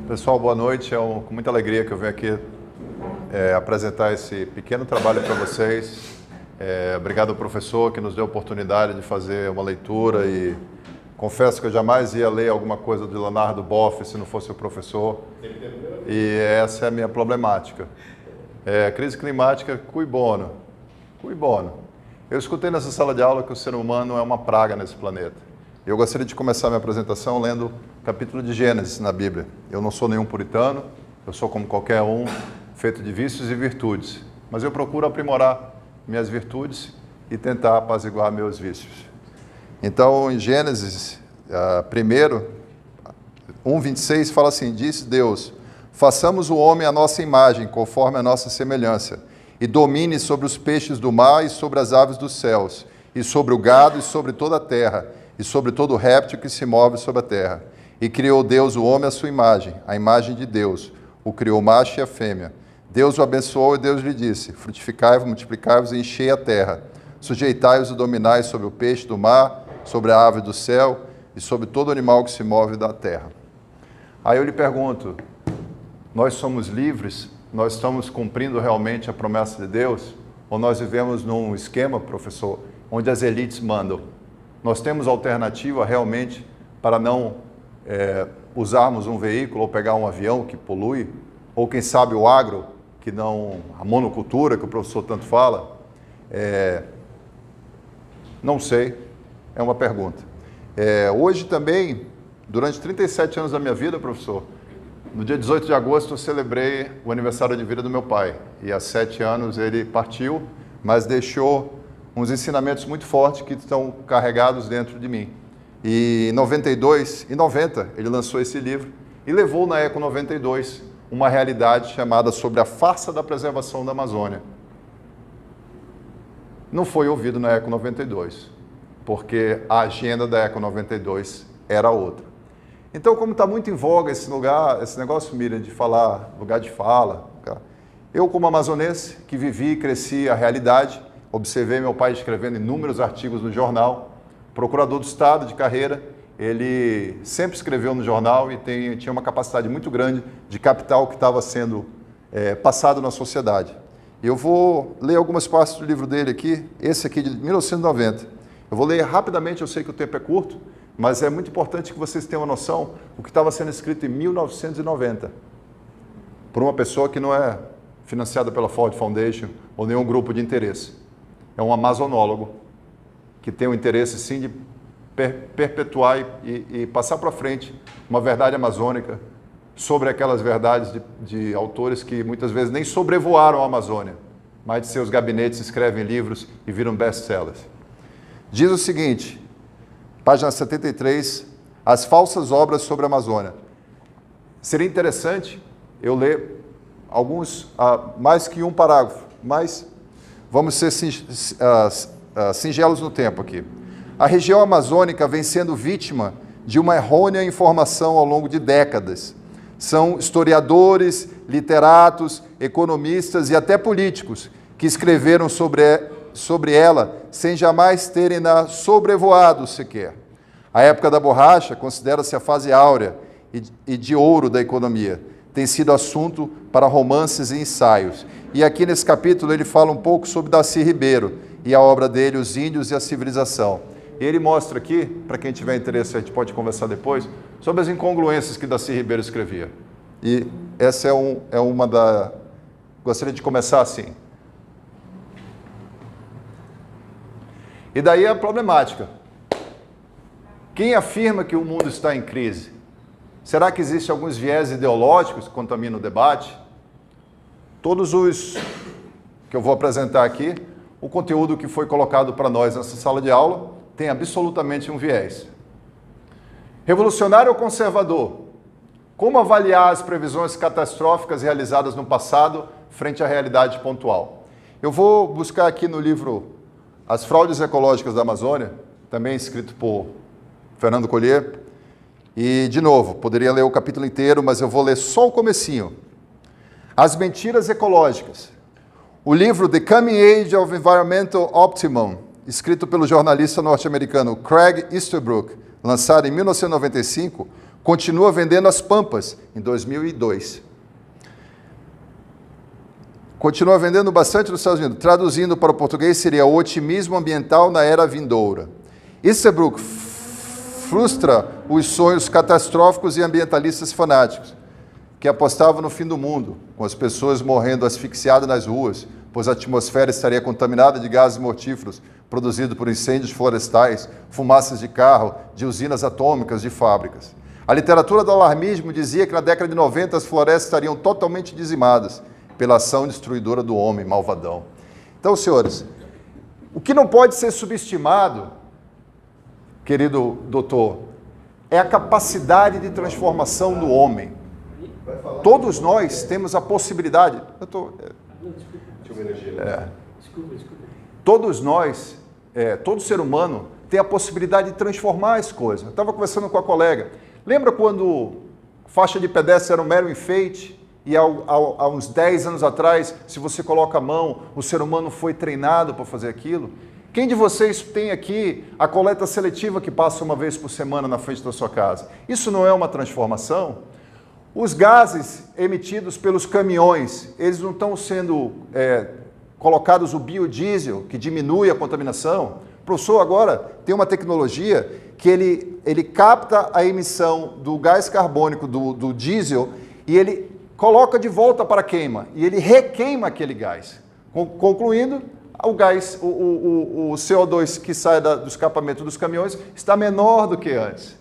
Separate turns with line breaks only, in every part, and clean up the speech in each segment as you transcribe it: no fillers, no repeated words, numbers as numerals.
Pessoal, boa noite. Com muita alegria que eu venho aqui apresentar esse pequeno trabalho para vocês. Obrigado ao professor que nos deu a oportunidade de fazer uma leitura e confesso que eu jamais ia ler alguma coisa de Leonardo Boff se não fosse o professor. E essa é a minha problemática. Crise climática, cui bono. Cui bono. Eu escutei nessa sala de aula que o ser humano é uma praga nesse planeta. Eu gostaria de começar minha apresentação lendo o capítulo de Gênesis na Bíblia. Eu não sou nenhum puritano, eu sou como qualquer um, feito de vícios e virtudes. Mas eu procuro aprimorar minhas virtudes e tentar apaziguar meus vícios. Então, em Gênesis 1:26, fala assim: disse Deus, façamos o homem à nossa imagem, conforme a nossa semelhança, e domine sobre os peixes do mar e sobre as aves dos céus, e sobre o gado e sobre toda a terra, e sobre todo réptil que se move sobre a terra. E criou Deus o homem à sua imagem, a imagem de Deus, o criou macho e a fêmea. Deus o abençoou e Deus lhe disse: frutificai-vos, multiplicai-vos e enchei a terra. Sujeitai-vos e dominai sobre o peixe do mar, sobre a ave do céu e sobre todo animal que se move da terra. Aí eu lhe pergunto, nós somos livres? Nós estamos cumprindo realmente a promessa de Deus? Ou nós vivemos num esquema, professor, onde as elites mandam? Nós temos alternativa realmente para não usarmos um veículo ou pegar um avião que polui? Ou quem sabe o agro, que não, a monocultura que o professor tanto fala? Não sei, é uma pergunta. Hoje também, durante 37 anos da minha vida, professor, no dia 18 de agosto eu celebrei o aniversário de vida do meu pai. E há 7 anos ele partiu, mas deixou uns ensinamentos muito fortes que estão carregados dentro de mim. E em 90 ele lançou esse livro e levou na Eco 92 uma realidade chamada Sobre a Farsa da Preservação da Amazônia. Não foi ouvido na Eco 92, porque a agenda da Eco 92 era outra. Então, como está muito em voga esse negócio, Miriam, de falar, lugar de fala, eu como amazonense, que vivi e cresci a realidade, observei meu pai escrevendo inúmeros artigos no jornal, procurador do Estado de carreira, ele sempre escreveu no jornal e tinha uma capacidade muito grande de captar o que estava sendo passado na sociedade. Eu vou ler algumas partes do livro dele aqui, esse aqui de 1990. Eu vou ler rapidamente, eu sei que o tempo é curto, mas é muito importante que vocês tenham uma noção do que estava sendo escrito em 1990, por uma pessoa que não é financiada pela Ford Foundation ou nenhum grupo de interesse. É um amazonólogo que tem o interesse, sim, de perpetuar e passar para frente uma verdade amazônica sobre aquelas verdades de autores que muitas vezes nem sobrevoaram a Amazônia, mas de seus gabinetes escrevem livros e viram best-sellers. Diz o seguinte, página 73, as falsas obras sobre a Amazônia. Seria interessante eu ler mais que um parágrafo, mas vamos ser singelos no tempo aqui. A região amazônica vem sendo vítima de uma errônea informação ao longo de décadas. São historiadores, literatos, economistas e até políticos que escreveram sobre ela sem jamais terem-na sobrevoado sequer. A época da borracha considera-se a fase áurea e de ouro da economia. Tem sido assunto para romances e ensaios. E aqui nesse capítulo ele fala um pouco sobre Darcy Ribeiro e a obra dele, Os Índios e a Civilização. E ele mostra aqui, para quem tiver interesse, a gente pode conversar depois, sobre as incongruências que Darcy Ribeiro escrevia. E essa é uma da... Gostaria de começar assim. E daí a problemática. Quem afirma que o mundo está em crise? Será que existem alguns viés ideológicos que contaminam o debate? Todos os que eu vou apresentar aqui, o conteúdo que foi colocado para nós nessa sala de aula, tem absolutamente um viés. Revolucionário ou conservador? Como avaliar as previsões catastróficas realizadas no passado frente à realidade pontual? Eu vou buscar aqui no livro As Fraudes Ecológicas da Amazônia, também escrito por Fernando Collier, e, de novo, poderia ler o capítulo inteiro, mas eu vou ler só o comecinho. As Mentiras Ecológicas. O livro The Coming Age of Environmental Optimum, escrito pelo jornalista norte-americano Craig Easterbrook, lançado em 1995, continua vendendo as pampas, em 2002. Continua vendendo bastante nos Estados Unidos. Traduzindo para o português, seria o otimismo ambiental na era vindoura. Easterbrook frustra os sonhos catastróficos e ambientalistas fanáticos, que apostavam no fim do mundo, com as pessoas morrendo asfixiadas nas ruas, pois a atmosfera estaria contaminada de gases mortíferos produzidos por incêndios florestais, fumaças de carro, de usinas atômicas, de fábricas. A literatura do alarmismo dizia que na década de 90 as florestas estariam totalmente dizimadas pela ação destruidora do homem malvadão. Então, senhores, o que não pode ser subestimado, querido doutor, é a capacidade de transformação do homem. Todos nós temos a possibilidade... Todos nós, todo ser humano, tem a possibilidade de transformar as coisas. Eu estava conversando com a colega. Lembra quando faixa de pedestre era um mero enfeite? E há uns 10 anos atrás, se você coloca a mão, o ser humano foi treinado para fazer aquilo? Quem de vocês tem aqui a coleta seletiva que passa uma vez por semana na frente da sua casa? Isso não é uma transformação? Os gases emitidos pelos caminhões, eles não estão sendo colocados o biodiesel, que diminui a contaminação? O professor agora tem uma tecnologia que ele capta a emissão do gás carbônico do diesel e ele coloca de volta para a queima, e ele requeima aquele gás. Concluindo, o gás, o CO2 que sai do escapamento dos caminhões está menor do que antes.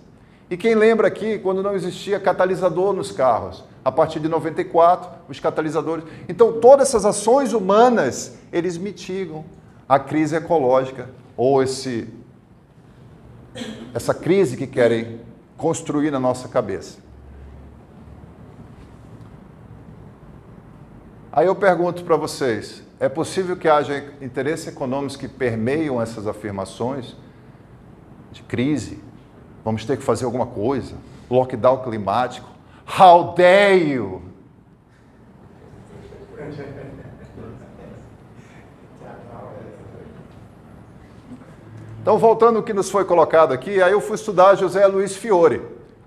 E quem lembra aqui, quando não existia catalisador nos carros, a partir de 94, os catalisadores... Então, todas essas ações humanas, eles mitigam a crise ecológica, ou essa crise que querem construir na nossa cabeça. Aí eu pergunto para vocês, é possível que haja interesses econômicos que permeiam essas afirmações de crise? Vamos ter que fazer alguma coisa? Lockdown climático? How dare you? Então, voltando ao que nos foi colocado aqui, aí eu fui estudar José Luiz Fiore.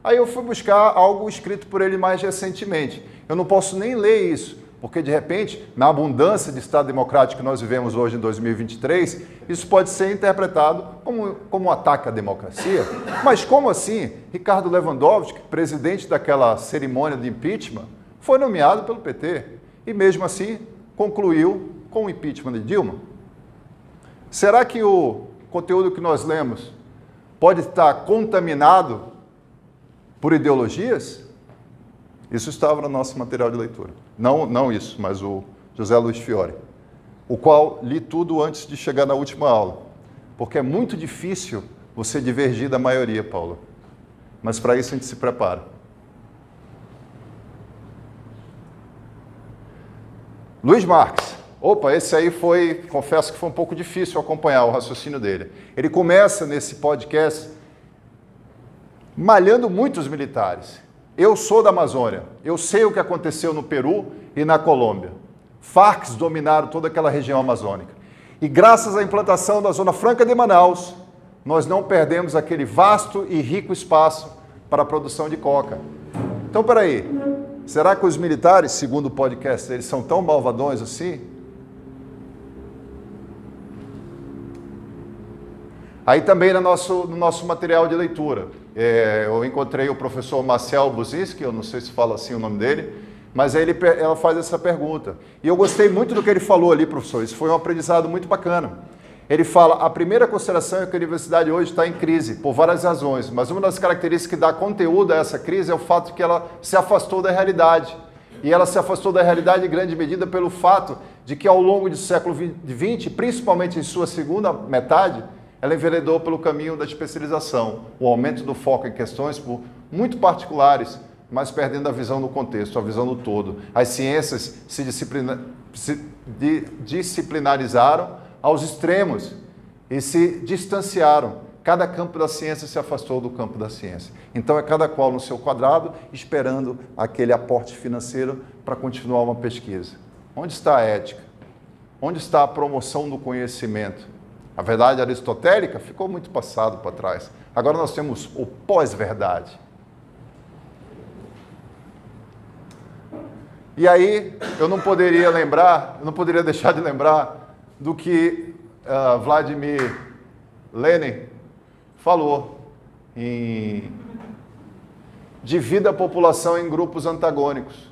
Aí eu fui buscar algo escrito por ele mais recentemente. Eu não posso nem ler isso, porque, de repente, na abundância de Estado democrático que nós vivemos hoje em 2023, isso pode ser interpretado como um ataque à democracia. Mas como assim? Ricardo Lewandowski, presidente daquela cerimônia de impeachment, foi nomeado pelo PT. E, mesmo assim, concluiu com o impeachment de Dilma. Será que o conteúdo que nós lemos pode estar contaminado por ideologias? Isso estava no nosso material de leitura. Não isso, mas o José Luiz Fiore, o qual li tudo antes de chegar na última aula, porque é muito difícil você divergir da maioria, Paulo. Mas para isso a gente se prepara. Luiz Marx. Opa, esse aí confesso que foi um pouco difícil acompanhar o raciocínio dele. Ele começa nesse podcast malhando muito os militares. Eu sou da Amazônia, eu sei o que aconteceu no Peru e na Colômbia. Farcs dominaram toda aquela região amazônica. E graças à implantação da Zona Franca de Manaus, nós não perdemos aquele vasto e rico espaço para a produção de coca. Então, peraí, será que os militares, segundo o podcast, eles são tão malvadões assim? Aí também no nosso material de leitura, eu encontrei o professor Marcel Buzinski, eu não sei se fala assim o nome dele, mas aí ela faz essa pergunta. E eu gostei muito do que ele falou ali, professor, isso foi um aprendizado muito bacana. Ele fala, a primeira consideração é que a universidade hoje está em crise, por várias razões, mas uma das características que dá conteúdo a essa crise é o fato de que ela se afastou da realidade. E ela se afastou da realidade em grande medida pelo fato de que ao longo do século XX, principalmente em sua segunda metade, ela enveredou pelo caminho da especialização, o aumento do foco em questões muito particulares, mas perdendo a visão do contexto, a visão do todo. As ciências se disciplinarizaram aos extremos e se distanciaram. Cada campo da ciência se afastou do campo da ciência. Então é cada qual no seu quadrado, esperando aquele aporte financeiro para continuar uma pesquisa. Onde está a ética? Onde está a promoção do conhecimento? A verdade aristotélica ficou muito passado para trás. Agora nós temos o pós-verdade. E aí eu não poderia deixar de lembrar do que Vladimir Lenin falou divida a população em grupos antagônicos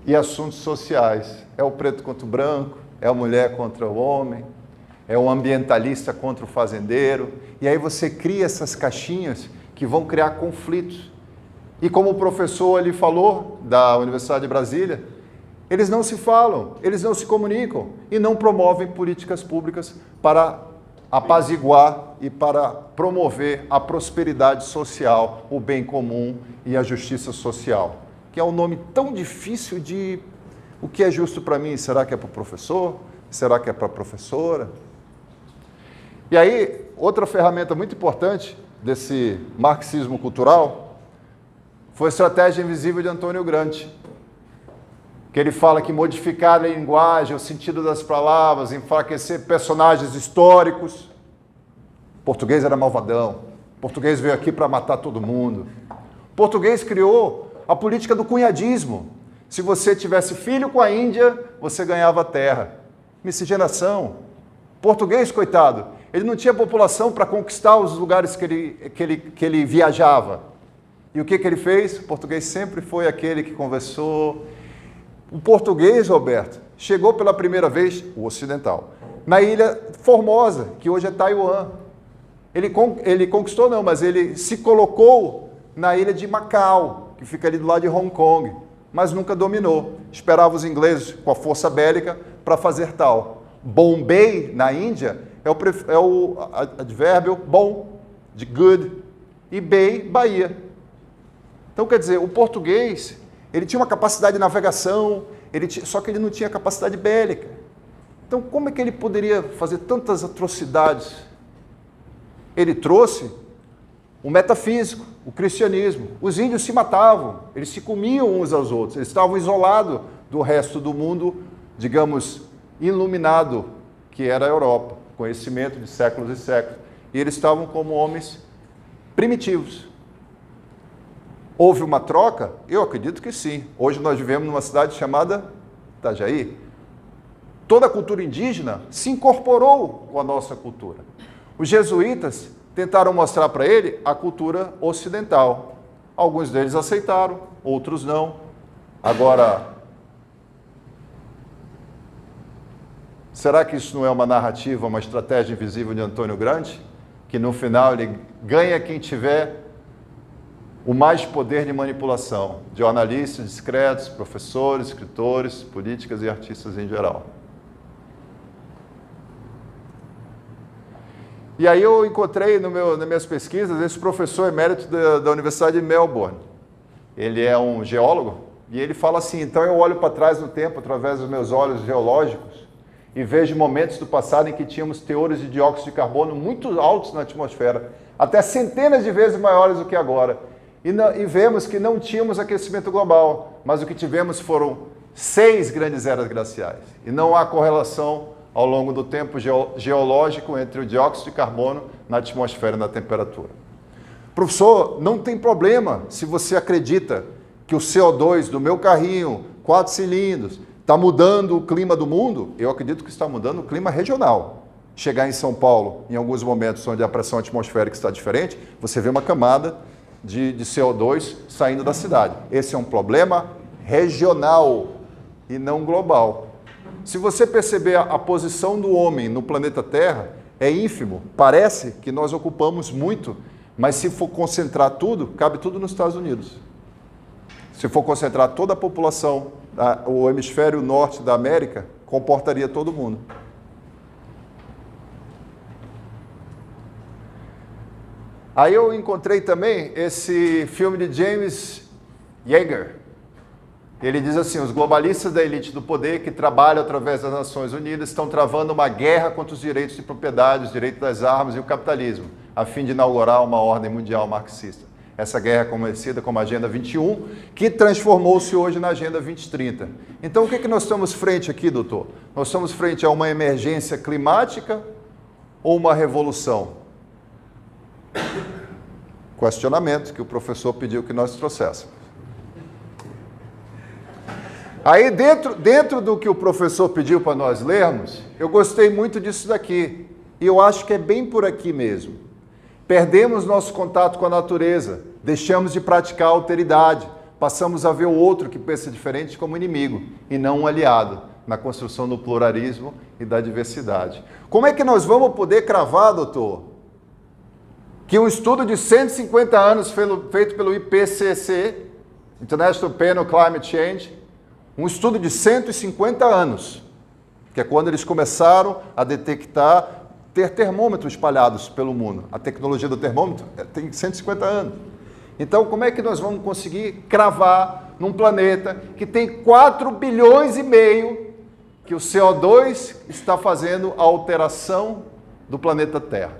e assuntos sociais. É o preto contra o branco, é a mulher contra o homem, é o ambientalista contra o fazendeiro. E aí você cria essas caixinhas que vão criar conflitos. E como o professor ali falou, da Universidade de Brasília, eles não se falam, eles não se comunicam e não promovem políticas públicas para apaziguar e para promover a prosperidade social, o bem comum e a justiça social, que é um nome tão difícil de o que é justo para mim. Será que é para o professor? Será que é para a professora? E aí, outra ferramenta muito importante desse marxismo cultural foi a estratégia invisível de Antônio Gramsci, que ele fala que modificar a linguagem, o sentido das palavras, enfraquecer personagens históricos. O português era malvadão. O português veio aqui para matar todo mundo. O português criou a política do cunhadismo. Se você tivesse filho com a Índia, você ganhava terra. Miscigenação. Português, coitado, ele não tinha população para conquistar os lugares que ele viajava. E o que ele fez? O português sempre foi aquele que conversou. O português, Roberto, chegou pela primeira vez, o ocidental, na ilha Formosa, que hoje é Taiwan. Ele conquistou não, mas ele se colocou na ilha de Macau, que fica ali do lado de Hong Kong, mas nunca dominou. Esperava os ingleses com a força bélica para fazer tal. Bombay, na Índia, é o advérbio bom, de good, e Bay, Bahia. Então, quer dizer, o português, ele tinha uma capacidade de navegação, só que ele não tinha capacidade bélica. Então, como é que ele poderia fazer tantas atrocidades? Ele trouxe o metafísico, o cristianismo. Os índios se matavam, eles se comiam uns aos outros, eles estavam isolados do resto do mundo, digamos, iluminado, que era a Europa, conhecimento de séculos e séculos. E eles estavam como homens primitivos. Houve uma troca? Eu acredito que sim. Hoje nós vivemos numa cidade chamada Itajaí. Toda a cultura indígena se incorporou com a nossa cultura. Os jesuítas tentaram mostrar para ele a cultura ocidental. Alguns deles aceitaram, outros não. Agora, será que isso não é uma narrativa, uma estratégia invisível de Antônio Gramsci? Que no final ele ganha quem tiver o mais poder de manipulação, de jornalistas discretos, professores, escritores, políticas e artistas em geral. E aí eu encontrei nas minhas pesquisas esse professor emérito da Universidade de Melbourne. Ele é um geólogo e ele fala assim: então eu olho para trás no tempo através dos meus olhos geológicos e vejo momentos do passado em que tínhamos teores de dióxido de carbono muito altos na atmosfera, até centenas de vezes maiores do que agora. E vemos que não tínhamos aquecimento global, mas o que tivemos foram 6 grandes eras glaciais. E não há correlação ao longo do tempo geológico entre o dióxido de carbono na atmosfera e na temperatura. Professor, não tem problema se você acredita que o CO2 do meu carrinho, 4 cilindros, está mudando o clima do mundo. Eu acredito que está mudando o clima regional. Chegar em São Paulo, em alguns momentos onde a pressão atmosférica está diferente, você vê uma camada de CO2 saindo da cidade. Esse é um problema regional e não global. Se você perceber a posição do homem no planeta Terra, é ínfimo. Parece que nós ocupamos muito, mas se for concentrar tudo, cabe tudo nos Estados Unidos. Se for concentrar toda a população, o hemisfério norte da América, comportaria todo mundo. Aí eu encontrei também esse filme de James Yeager. Ele diz assim: os globalistas da elite do poder que trabalham através das Nações Unidas estão travando uma guerra contra os direitos de propriedade, os direitos das armas e o capitalismo, a fim de inaugurar uma ordem mundial marxista. Essa guerra é conhecida como Agenda 21, que transformou-se hoje na Agenda 2030. Então, o que nós estamos frente aqui, doutor? Nós estamos frente a uma emergência climática ou uma revolução? Questionamento que o professor pediu que nós trouxéssemos. Aí, dentro do que o professor pediu para nós lermos, eu gostei muito disso daqui. E eu acho que é bem por aqui mesmo. Perdemos nosso contato com a natureza, deixamos de praticar a alteridade, passamos a ver o outro que pensa diferente como inimigo e não um aliado na construção do pluralismo e da diversidade. Como é que nós vamos poder cravar, doutor, que um estudo de 150 anos feito pelo IPCC, International Panel on Climate Change, um estudo de 150 anos, que é quando eles começaram a detectar, ter termômetros espalhados pelo mundo. A tecnologia do termômetro tem 150 anos. Então, como é que nós vamos conseguir cravar num planeta que tem 4 bilhões e meio que o CO2 está fazendo a alteração do planeta Terra?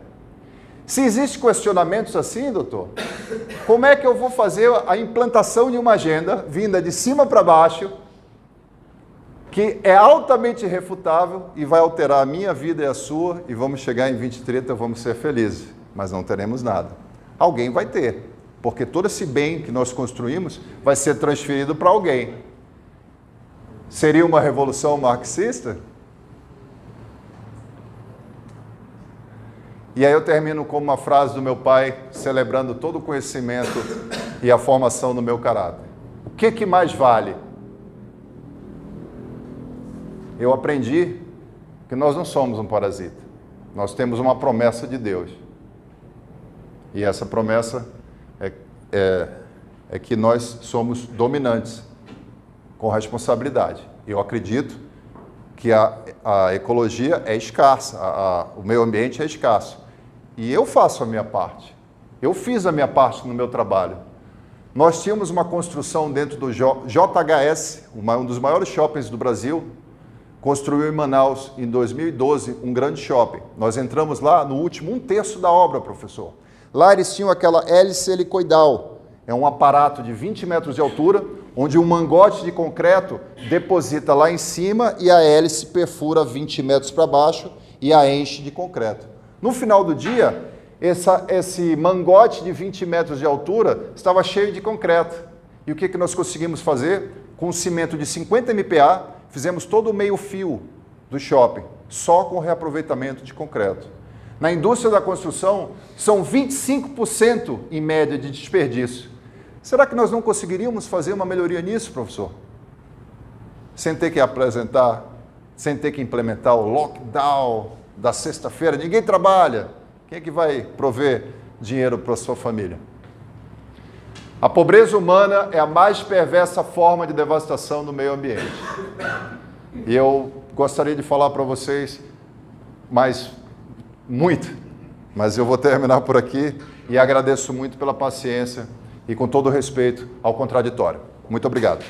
Se existem questionamentos assim, doutor, como é que eu vou fazer a implantação de uma agenda vinda de cima para baixo, que é altamente irrefutável e vai alterar a minha vida e a sua, e vamos chegar em 2030, vamos ser felizes, mas não teremos nada. Alguém vai ter, porque todo esse bem que nós construímos vai ser transferido para alguém. Seria uma revolução marxista? E aí eu termino com uma frase do meu pai, celebrando todo o conhecimento e a formação do meu caráter. O que mais vale? Eu aprendi que nós não somos um parasita. Nós temos uma promessa de Deus. E essa promessa é que nós somos dominantes, com responsabilidade. Eu acredito que a ecologia é escassa, o meio ambiente é escasso. E eu faço a minha parte. Eu fiz a minha parte no meu trabalho. Nós tínhamos uma construção dentro do JHS, um dos maiores shoppings do Brasil, construiu em Manaus, em 2012, um grande shopping. Nós entramos lá no último 1/3 da obra, professor. Lá eles tinham aquela hélice helicoidal. É um aparato de 20 metros de altura, onde um mangote de concreto deposita lá em cima e a hélice perfura 20 metros para baixo e a enche de concreto. No final do dia, esse mangote de 20 metros de altura estava cheio de concreto. E o que nós conseguimos fazer? Com cimento de 50 MPa, fizemos todo o meio-fio do shopping, só com reaproveitamento de concreto. Na indústria da construção, são 25% em média de desperdício. Será que nós não conseguiríamos fazer uma melhoria nisso, professor? Sem ter que apresentar, sem ter que implementar o lockdown da sexta-feira, ninguém trabalha. Quem é que vai prover dinheiro para a sua família? A pobreza humana é a mais perversa forma de devastação do meio ambiente. E eu gostaria de falar para vocês mas eu vou terminar por aqui e agradeço muito pela paciência e com todo o respeito ao contraditório. Muito obrigado.